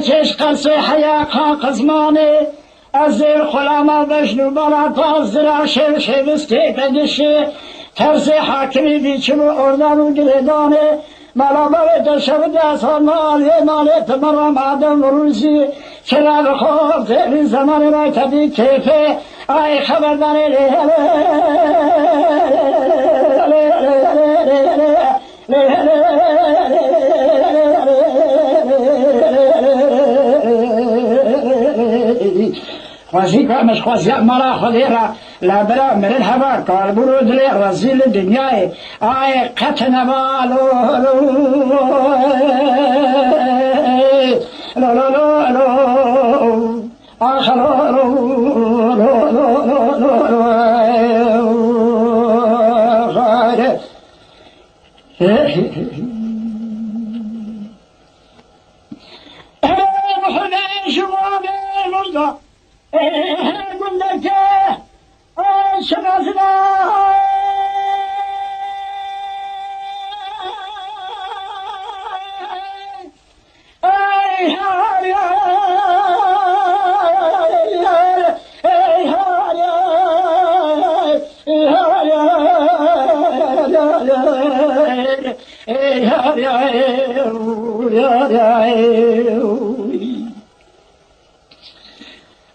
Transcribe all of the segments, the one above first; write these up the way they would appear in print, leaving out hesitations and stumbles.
تچش قصه حیاقا قزمانه از زیر خلاما بشنو بالا پاس زرا شوسته پدشه ترس حاکمی بیچم و اردان و گردانه مالا باید شود از مالیت مرا مادم روزی چرا بخواب تیری زمان را تبی کیفه آی خبرداری خوشی کامش خوشی مرا خودی را لبرا مرد هوا کاربرو دلی رزیل دنیای آی قطن بالو لو لو لو لو آخر لو لو لو لو لو قلت شمسنا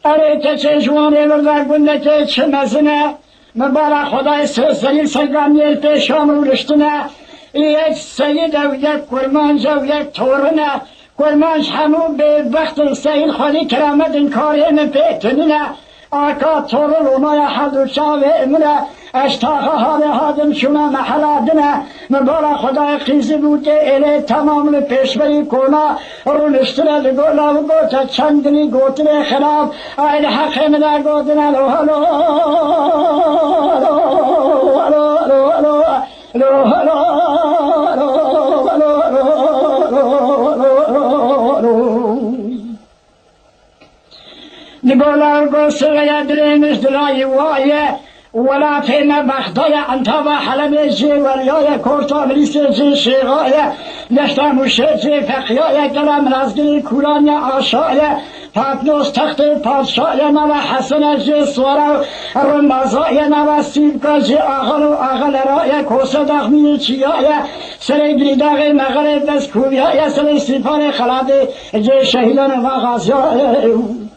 اره چه جوانه بردار گنده که چه مزنه مبارا خدای سوزنی سرگامی پیشام رو رشتنه یک سید و یک کرمانج و یک تورنه کرمانج همون به وقت سید خالی کرامت انکاری من پیتنینه آقا تورن اونای حد و چاوه امره اشتاق حال حادم شما محلادنه مبارا خدای قیزی بود که اله تمام پیشوی کنا رونشتره لگولا و گوتا چندنی گوتره خراب آیل حقی مدار گوتنه لو هلو نقولا قصة يدريمش دلاي وايه ولا فينا بخدايا انتبه حلم جي وليايا كورتا بريس جي شيغايا نشتا مشجي فقيايا كلام رزقي كولانيا عشايا فاتنوس تخت پادشايا نوا حسن جي سوارا رمضايا نوا سيبكا جي آغلو آغل رايا كوسا دخمي چيايا سري بريداغي مغرب بس كوبيايا سري سيپان خلادي جي شهيدان وغازيايا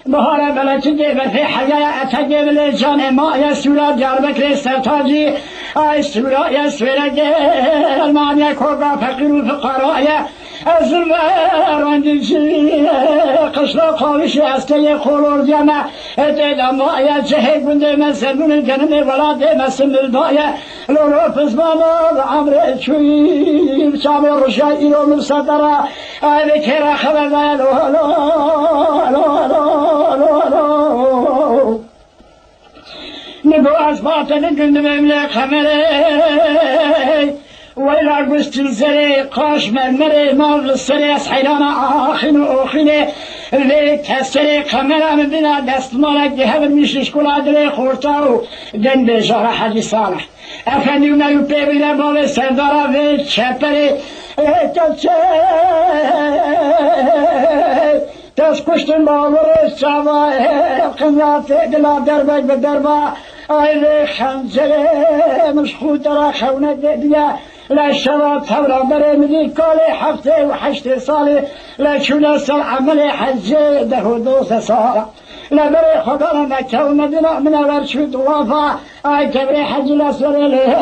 بهار بلچه بفی حیای اتگه بله جان ما یا سورا دیاربکر سرتاجی آی سورا یا سورگ المانیا کوگا فقیر و فقرای از راندیجی قشلا قاوشی استه خورور دیامه اتدام یا جهه گنده مسلمون کنم ولاده مسلم دایه لولو پزماما عمر چوی شام رشای ایرو مصدره آی بکره خبردای لولو نگو از باطن گندم امله خمره ویلا گوشتی زره قاش مرمره مال سره از حیران آخین و آخینه لی کسره خمره مبینا دست مالک ده هبر میشش کلا دره خورتا و دن بجاره حجی صالح افندی اونایو پیبیره بال سرداره و چپره تچه دست کشتن باور سوا قنات دلا دربک به دربا آیل خنجره مشخود درا خونه دیا لشوا تورا بره مدی کال هفته و 8 سال لچون سال عمل حج ده 2 سال لبره خدا مکه و مدینه منور شد وافا آی کبری حج لسره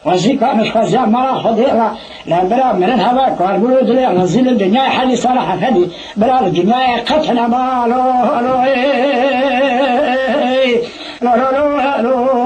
وزی کامش خوزی مرا خودی را لبرا مرن هوا کاربرو دلی رزیل دنیای حلی صالح فدی برا دنیای قتل مالو لو لو لو لو